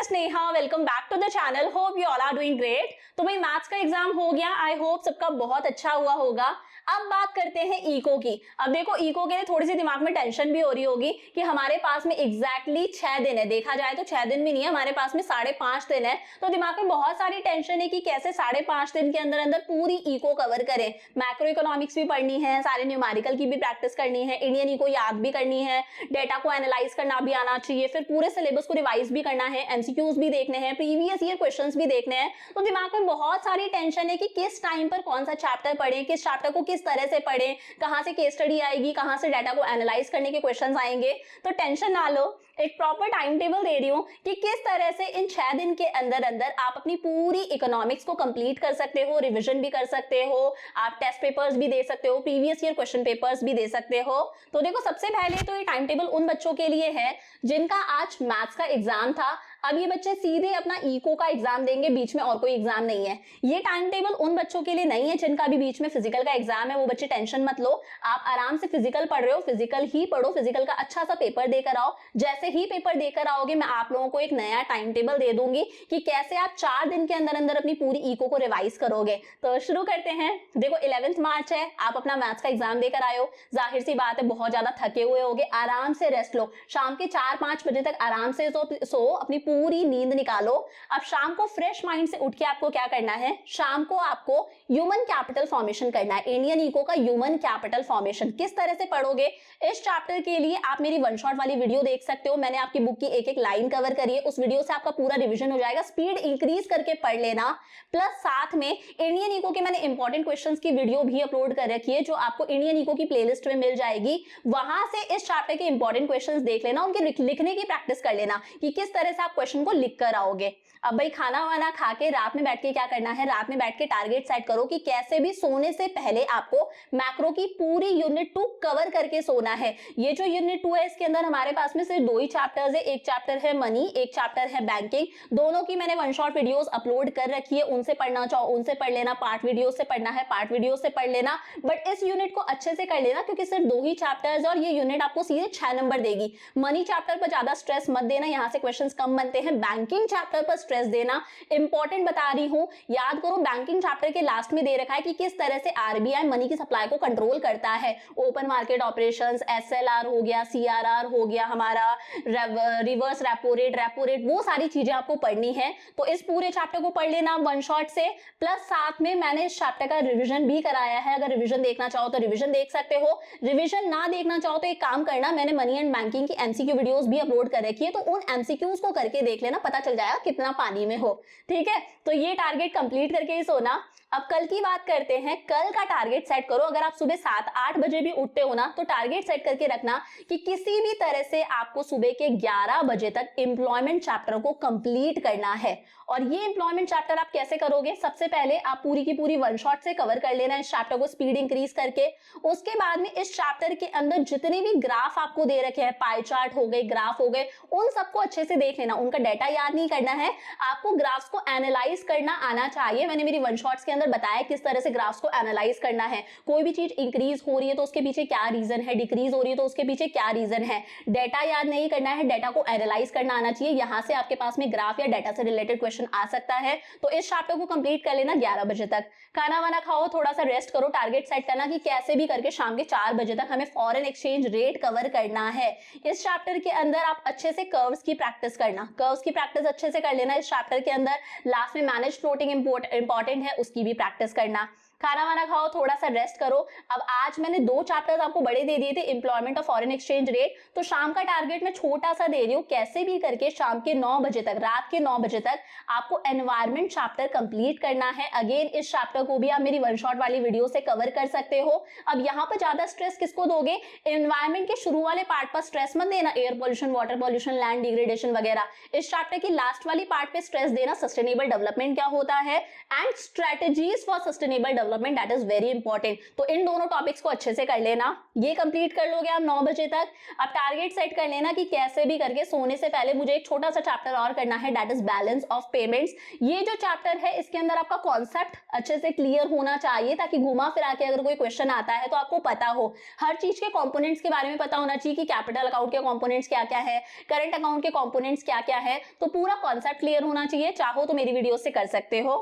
Sneha, welcome back to the channel. Hope you all are doing great. तो भाई maths का exam हो गया, आई होप सबका बहुत अच्छा हुआ होगा। अब बात करते हैं इको की। अब देखो इको के लिए थोड़ी सी दिमाग में टेंशन भी हो रही होगी कि हमारे पास में एग्जैक्टली 6 दिन है। देखा जाए तो 6 दिन भी नहीं है, हमारे पास में 5.5 दिन है। तो दिमाग में बहुत सारी टेंशन है कि कैसे 5.5 दिन के अंदर अंदर पूरी इको कवर करें। मैक्रो इकोनॉमिक्स भी पढ़नी है, सारे न्यूमेरिकल की भी प्रैक्टिस करनी है, इंडियन इको याद भी करनी है, डेटा को एनालाइज करना भी आना चाहिए, फिर पूरे सिलेबस को रिवाइज भी करना है, एमसीक्यूज भी देखने हैं, प्रीवियस ईयर क्वेश्चंस भी देखने हैं। तो दिमाग में बहुत सारी टेंशन है कि किस टाइम पर कौन सा चैप्टर पढ़ें, किस चैप्टर को किस तरह से पढ़ें, कहां से केस स्टडी आएगी, कहां से डाटा को एनालाइज करने के क्वेश्चंस आएंगे। तो टेंशन ना लो, एक प्रॉपर टाइम टेबल दे रही हूं कि किस तरह से इन 6 दिन के अंदर अंदर आप अपनी पूरी इकोनॉमिक्स को कंप्लीट कर सकते हो, रिवीजन भी कर सकते हो, आप टेस्ट पेपर्स भी दे सकते हो, प्रीवियस ईयर क्वेश्चन पेपर्स भी दे सकते हो। तो देखो सबसे पहले तो ये टाइम टेबल उन बच्चों के लिए है जिनका आज मैथ्स का एग्जाम था। अब ये बच्चे सीधे अपना इको का एग्जाम देंगे, बीच में और कोई एग्जाम नहीं है। ये टाइम टेबल उन बच्चों के लिए नहीं है जिनका भी बीच में फिजिकल का एग्जाम है। वो बच्चे टेंशन मत लो, आप आराम से फिजिकल पढ़ रहे हो, फिजिकल ही पढ़ो, फिजिकल का अच्छा सा पेपर देकर आओ। जैसे ही पेपर देकर आओगे मैं आप लोगों को एक नया टाइम टेबल दे दूंगी कि कैसे आप 4 दिन के अंदर अंदर अपनी पूरी इको को रिवाइज करोगे। तो शुरू करते हैं। देखो 11 मार्च है, आप अपना मैथ्स का एग्जाम देकर आए हो, जाहिर सी बात है बहुत ज्यादा थके हुए होगे, आराम से रेस्ट लो, शाम के 4-5 बजे तक आराम से सो अपनी पूरी नींद निकालो। अब शाम को फ्रेश माइंड से उठ के आपको क्या करना है, शाम को आपको ह्यूमन कैपिटल फॉर्मेशन करना है। इंडियन इको का ह्यूमन कैपिटल फॉर्मेशन किस तरह से पढ़ोगे, इस चैप्टर के लिए आप मेरी वन शॉट वाली वीडियो देख सकते हो। मैंने आपकी बुक की एक एक लाइन कवर करी है, उस वीडियो से आपका पूरा रिवीजन हो जाएगा। स्पीड इंक्रीज करके पढ़ लेना, प्लस साथ में इंडियन इको के मैंने इंपॉर्टेंट क्वेश्चंस की वीडियो भी अपलोड कर रखी है जो आपको इंडियन इको की प्लेलिस्ट में मिल जाएगी। वहां से इस चैप्टर के इंपॉर्टेंट क्वेश्चंस देख लेना, उनके लिखने की प्रैक्टिस कर लेना कि किस तरह से आप क्वेश्चन को लिख कर आओगे। अब भाई खाना वाना खा के रात में बैठ के क्या करना है, रात में बैठ के टारगेट सेट करो कि कैसे भी सोने से पहले आपको मैक्रो की पूरी यूनिट 2 कवर करके सोना है। ये जो यूनिट 2 है इसके अंदर हमारे पास में सिर्फ 2 ही चैप्टर्स है, एक चैप्टर है मनी, एक चैप्टर है बैंकिंग। दोनों की मैंने वन शॉट वीडियोस अपलोड कर रखी है, उनसे पढ़ना चाहो उनसे पढ़ लेना, पार्ट वीडियो से पढ़ना है पार्ट वीडियो से पढ़ लेना। बट इस यूनिट को अच्छे से कर लेना क्योंकि सिर्फ 2 ही चैप्टर्स और ये यूनिट आपको सीधे 6 नंबर देगी। मनी चैप्टर पर ज्यादा स्ट्रेस मत देना, यहां से क्वेश्चंस कम बनते हैं। बैंकिंग चैप्टर पर स्ट्रेस देना, इंपॉर्टेंट बता रही हूं, याद करो। बैंकिंग चैप्टर के लास्ट में दे रखा है कि किस तरह से आरबीआई मनी की सप्लाई को कंट्रोल करता है। ओपन मार्केट ऑपरेशंस, एसएलआर हो गया, सीआरआर हो गया, हमारा रिवर्स रेपो रेट, वो सारी चीजें आपको पढ़नी है। तो इस पूरे चैप्टर को पढ़ लेना वन शॉट से, प्लस साथ में मैंने इस चैप्टर का रिवीजन भी कराया है। अगर रिवीजन देखना चाहो तो रिवीजन देख सकते हो, रिवीजन ना देखना चाहो तो एक काम करना, मैंने मनी एंड बैंकिंग की एमसीक्यू वीडियोस भी अपलोड कर रखी है, तो उन एमसीक्यूज को करके देख लेना, पता चल जाएगा कितना पानी में हो। ठीक है, तो ये टारगेट कंप्लीट करके ही सोना। अब कल की बात करते हैं। कल का टारगेट सेट करो, अगर आप सुबह 7-8 बजे भी उठते हो ना तो टारगेट सेट करके रखना कि किसी भी तरह से आपको सुबह के 11 बजे तक एम्प्लॉयमेंट चैप्टर को कंप्लीट करना है। और ये एम्प्लॉयमेंट चैप्टर आप कैसे करोगे, सबसे पहले आप पूरी की पूरी वन शॉट से कवर कर लेना इस चैप्टर को, स्पीड इंक्रीज करके। उसके बाद में इस चैप्टर के अंदर जितने भी ग्राफ आपको दे रखे हैं, पाई चार्ट हो गए, ग्राफ हो गए, उन सबको अच्छे से देख लेना। उनका डाटा याद नहीं करना है, आपको ग्राफ्स को एनालाइज करना आना चाहिए। मैंने मेरी वन शॉट्स के अंदर बताया किस तरह से ग्राफ्स को एनालाइज करना है। कोई भी चीज इंक्रीज हो रही है तो उसके पीछे क्या रीजन है, डिक्रीज हो रही है तो उसके पीछे क्या रीजन है। डाटा याद नहीं करना है, डाटा को एनालाइज करना आना चाहिए। यहां से आपके पास में ग्राफ या डाटा से रिलेटेड क्वेश्चन आ सकता है। तो इस चैप्टर को कंप्लीट कर लेना 11 बजे तक। खाना वाना खाओ, थोड़ा सा रेस्ट करो, टारगेट सेट करना कि कैसे भी करके शाम के 4 बजे तक हमें फॉरेन एक्सचेंज रेट कवर करना है। इस चैप्टर के अंदर आप अच्छे से कर्व्स की प्रैक्टिस करना, कर्व्स की प्रैक्टिस अच्छे से कर लेना इस चैप्टर के अंदर। लास्ट में मैनेज फ्लोटिंग इंपॉर्टेंट है, उसकी भी प्रैक्टिस करना। खाना वाना खाओ, थोड़ा सा रेस्ट करो। अब आज मैंने 2 चैप्टर्स आपको बड़े दे दिए थे, एम्प्लॉयमेंट और फॉरेन एक्सचेंज रेट, तो शाम का टारगेट मैं छोटा सा दे रही हूँ। कैसे भी करके शाम के 9 बजे तक, रात के 9 बजे तक आपको एनवायरमेंट चैप्टर कंप्लीट करना है। अगेन इस चैप्टर को भी आप मेरी वन शॉट वाली वीडियो से कवर कर सकते हो। अब यहाँ पर ज्यादा स्ट्रेस किसको दोगे, एनवायरमेंट के शुरू वाले पार्ट पर स्ट्रेस मत देना, air pollution, water pollution, land degradation वगैरह। इस चैप्टर की लास्ट वाली पार्ट पे स्ट्रेस देना, सस्टेनेबल डेवलपमेंट क्या होता है and strategies for sustainable development, that is very important. तो इन दोनों टॉपिक्स को अच्छे से कर लेना, ये कंप्लीट कर लोगे आप 9 बजे तक। अब टारगेट सेट कर लेना कि कैसे भी करके सोने से पहले मुझे एक छोटा सा चैप्टर और करना है, that is balance of payments. ये जो चैप्टर है इसके अंदर आपका कॉन्सेप्ट अच्छे से क्लियर होना चाहिए, ताकि घुमा फिरा के अगर कोई क्वेश्चन आता है तो आपको पता हो, हर चीज के कंपोनेंट्स के बारे में पता होना चाहिए कि कैपिटल अकाउंट के कंपोनेंट्स क्या क्या है, करंट अकाउंट के कंपोनेंट्स क्या क्या है, तो पूरा कॉन्सेप्ट क्लियर होना चाहिए। चाहो तो मेरी वीडियो से कर सकते हो।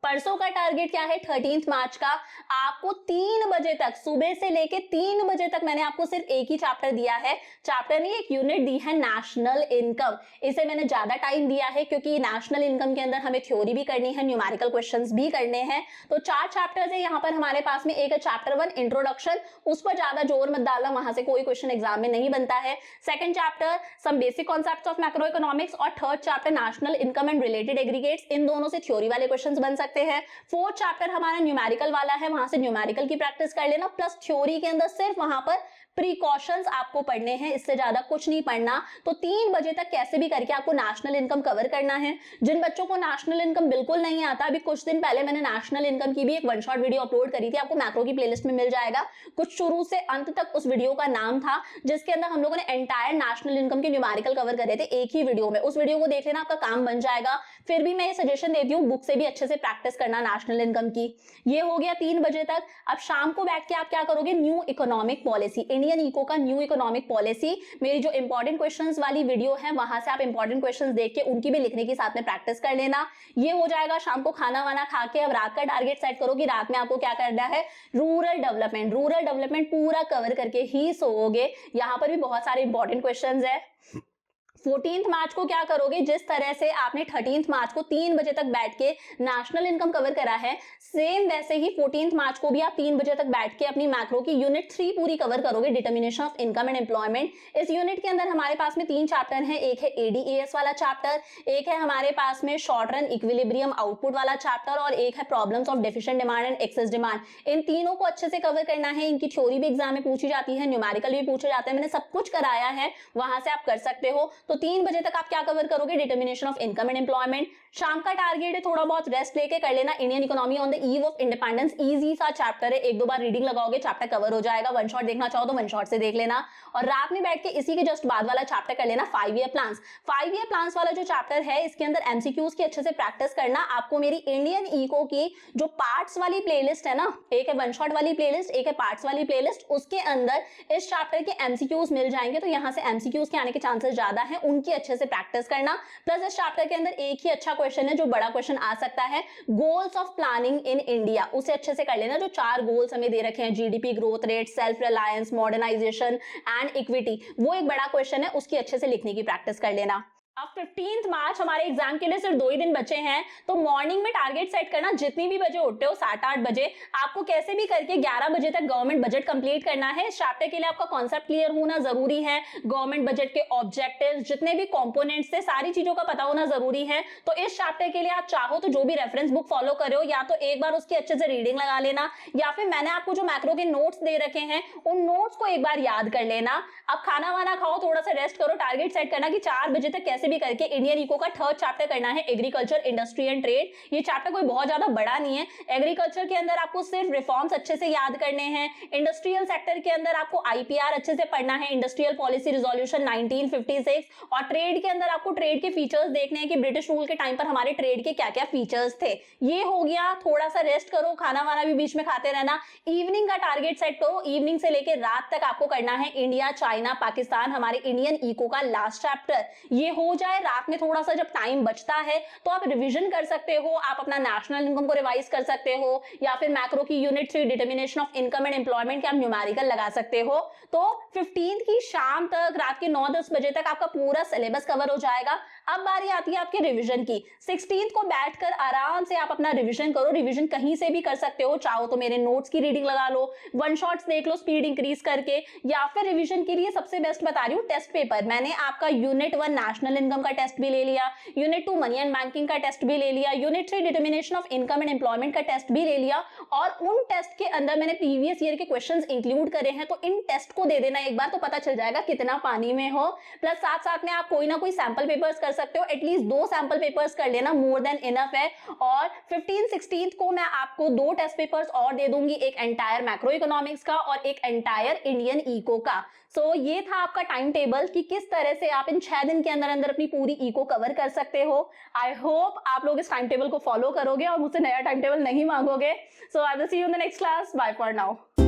परसों का टारगेट क्या है 13 मार्च का, आपको 3 बजे तक, सुबह से लेके 3 बजे तक मैंने आपको सिर्फ एक ही चैप्टर दिया है, चैप्टर नहीं एक यूनिट दी है, नेशनल इनकम। इसे मैंने ज्यादा टाइम दिया है क्योंकि नेशनल इनकम के अंदर हमें थ्योरी भी करनी है, न्यूमेरिकल क्वेश्चंस भी करने हैं। तो 4 चैप्टर्स है यहाँ पर हमारे पास में। एक है चैप्टर 1 इंट्रोडक्शन, उस पर ज्यादा जोर मत डालना, वहां से कोई क्वेश्चन एग्जाम में नहीं बनता है। Second chapter some basic concepts of macroeconomics, और third chapter national income and related aggregates, इन दोनों से थ्योरी वाले क्वेश्चंस बन सकते हैं। फोर्थ चैप्टर हमारा न्यूमेरिकल वाला है, वहां से न्यूमेरिकल की प्रैक्टिस कर लेना, प्लस थ्योरी के अंदर सिर्फ वहां पर प्रिकॉशंस आपको पढ़ने हैं, इससे ज्यादा कुछ नहीं पढ़ना। तो 3 बजे तक कैसे भी करके आपको नेशनल इनकम कवर करना है। जिन बच्चों को नेशनल इनकम बिल्कुल नहीं आता, अभी कुछ दिन पहले मैंने नेशनल इनकम की भी एक वन शॉट वीडियो अपलोड करी थी, आपको मैक्रो की प्लेलिस्ट में मिल जाएगा। कुछ शुरू से अंत तक उस वीडियो का नाम था, जिसके अंदर हम लोगों ने एंटायर नेशनल इनकम के न्यूमेरिकल कवर करे थे एक ही वीडियो में। उस वीडियो को देख लेना, आपका काम बन जाएगा। फिर भी मैं ये सजेशन देती हूँ, बुक से भी अच्छे से प्रैक्टिस करना नेशनल इनकम की। ये हो गया 3 बजे तक। अब शाम को बैठ के आप क्या करोगे, new economic policy, Indian eco का न्यू इकोनॉमिक पॉलिसी, मेरी जो इंपॉर्टेंट क्वेश्चंस वाली वीडियो है वहां से आप इंपॉर्टेंट क्वेश्चंस देख के उनकी भी लिखने की साथ में प्रैक्टिस कर लेना। ये हो जाएगा शाम को खाना वाना खा के। अब रात का टारगेट सेट करो कि रात में आपको क्या करना है, रूरल डेवलपमेंट पूरा कवर करके ही सोओगे। यहाँ पर भी बहुत सारे इंपॉर्टेंट क्वेश्चंस है। 14 मार्च को क्या करोगे, जिस तरह से आपने 13 मार्च को 3 बजे तक बैठ के नेशनल इनकम कवर करा है, सेम वैसे ही 14 मार्च को भी आप 3 बजे तक बैठ के अपनी मैक्रो की यूनिट 3 पूरी कवर करोगे, determination of income and employment. इस यूनिट के अंदर हमारे पास में 3 चैप्टर हैं, एक है एडीएएस वाला चैप्टर, एक है हमारे पास में शॉर्ट रन इक्विलिब्रियम आउटपुट वाला चैप्टर, और एक है problems of deficient demand and excess demand. इन तीनों को अच्छे से कवर करना है। इनकी थ्योरी भी एग्जाम में पूछी जाती है, न्यूमेरिकल भी पूछे जाते हैं, मैंने सब कुछ कराया है, वहां से आप कर सकते हो। तो 3 बजे तक आप क्या कवर करोगे, determination of income and employment. शाम का टारगेट है थोड़ा बहुत रेस्ट लेके कर लेना, Indian economy on the eve of independence, easy सा चैप्टर है, 1-2 बार रीडिंग लगाओगे चैप्टर कवर हो जाएगा। वन शॉट देखना चाहो तो वन शॉट से देख लेना। और रात में बैठ के इसी के जस्ट बाद वाला चैप्टर कर लेना, 5 ईयर प्लान्स। 5 ईयर प्लान्स वाला जो चैप्टर है, इसके अंदर एमसीक्यूज की अच्छे से प्रैक्टिस करना। आपको मेरी इंडियन इको की जो पार्ट्स वाली प्लेलिस्ट है ना, एक है वन शॉट वाली प्लेलिस्ट, एक है पार्ट्स वाली प्लेलिस्ट, उसके अंदर इस चैप्टर के एमसीक्यूज मिल जाएंगे, तो यहाँ से एमसीक्यूज के आने के चांसेस ज्यादा है, उनकी अच्छे से प्रैक्टिस करना। प्लस इस चैप्टर के अंदर एक ही अच्छा क्वेश्चन है जो बड़ा क्वेश्चन आ सकता है, goals of planning in India, उसे अच्छे से कर लेना। जो 4 गोल्स हमें दे रखे हैं, GDP growth rate, self reliance, modernisation and equity, वो एक बड़ा क्वेश्चन है, उसकी अच्छे से लिखने की प्रैक्टिस कर लेना। अब 15 मार्च हमारे एग्जाम के लिए सिर्फ 2 ही दिन बचे हैं, तो मॉर्निंग में टारगेट सेट करना, जितनी भी बजे उठते हो 7-8 बजे, आपको कैसे भी करके 11 बजे तक गवर्नमेंट बजट कंप्लीट करना है। इस चैप्टर के लिए आपका कॉन्सेप्ट क्लियर होना जरूरी है, गवर्नमेंट बजट के ऑब्जेक्टिव्स, जितने भी कंपोनेंट्स थे, सारी चीजों का पता होना जरूरी है। तो इस चैप्टर के लिए आप चाहो तो जो भी रेफरेंस बुक फॉलो करे हो, या तो एक बार उसकी अच्छे से रीडिंग लगा लेना, या फिर मैंने आपको जो मैक्रो के नोट्स दे रखे हैं उन नोट्स को एक बार याद कर लेना। अब खाना वाना खाओ, थोड़ा सा रेस्ट करो, टारगेट सेट करना कि 4 बजे तक कैसे भी करके इंडियन इको का 3rd चैप्टर करना है, एग्रीकल्चर, इंडस्ट्री एंड ट्रेड। ये चैप्टर कोई बहुत ज्यादा बड़ा नहीं है। एग्रीकल्चर के अंदर आपको सिर्फ रिफॉर्म्स अच्छे से याद करने हैं, इंडस्ट्रियल सेक्टर के अंदर आपको आईपीआर अच्छे से पढ़ना है, इंडस्ट्रियल पॉलिसी रिजोल्यूशन 1956, और ट्रेड के अंदर आपको ट्रेड के फीचर्स देखने हैं कि ब्रिटिश रूल के टाइम पर हमारे ट्रेड के क्या क्या फीचर्स थे। ये हो गया, थोड़ा सा रेस्ट करो, खाना वाना भी बीच में खाते रहना। इवनिंग का टारगेट सेट करो, इवनिंग से लेकर रात तक आपको करना है इंडिया, चाइना, पाकिस्तान, हमारे इंडियन इको का लास्ट चैप्टर। ये हो जाए, रात में थोड़ा सा जब टाइम बचता है तो आप रिवीजन कर सकते हो, आप अपना नेशनल इनकम को रिवाइज कर सकते हो, या फिर मैक्रो की unit 3 determination of income and employment के आप न्यूमेरिकल लगा सकते हो। तो 15 की शाम तक, रात के 9-10 बजे तक आपका पूरा सिलेबस कवर हो जाएगा। अब बारी आती है आपके रिवीजन की। 16 को बैठकर आराम से आप अपना रिवीजन करो, रिवीजन कहीं से भी कर सकते हो, चाहो तो मेरे नोट्स की रीडिंग लगा लो, वन शॉट्स देख लो स्पीड इंक्रीज करके, या फिर रिवीजन के लिए सबसे बेस्ट बता रही हूँ टेस्ट पेपर। मैंने आपका यूनिट 1 नेशनल इनकम का टेस्ट भी ले लिया, यूनिट 2 मनी एंड बैंकिंग का टेस्ट भी ले लिया, unit 3 determination of income and employment का टेस्ट भी ले लिया, और उन टेस्ट के अंदर मैंने प्रीवियस ईयर के क्वेश्चंस इंक्लूड करे हैं। तो इन टेस्ट को दे देना एक बार, तो पता चल जाएगा कितना पानी में हो। प्लस साथ साथ में आप कोई ना कोई सैंपल पेपर्स कर सकते हो, एटलीस्ट 2 सैंपल पेपर्स कर लेना, मोर देन इनफ है। और 15-16 को मैं आपको 2 टेस्ट पेपर्स और दे दूंगी, एक एंटायर मैक्रो इकोनॉमिक्स का और एक एंटायर इंडियन इको का। सो ये था आपका टाइम टेबल कि किस तरह से आप इन 6 दिन के अंदर अंदर अपनी पूरी इको कवर कर सकते हो। आई होप आप लोग इस टाइम टेबल को फॉलो करोगे और मुझसे नया टाइम टेबल नहीं मांगोगे। So I will see you in the next class. Bye for now.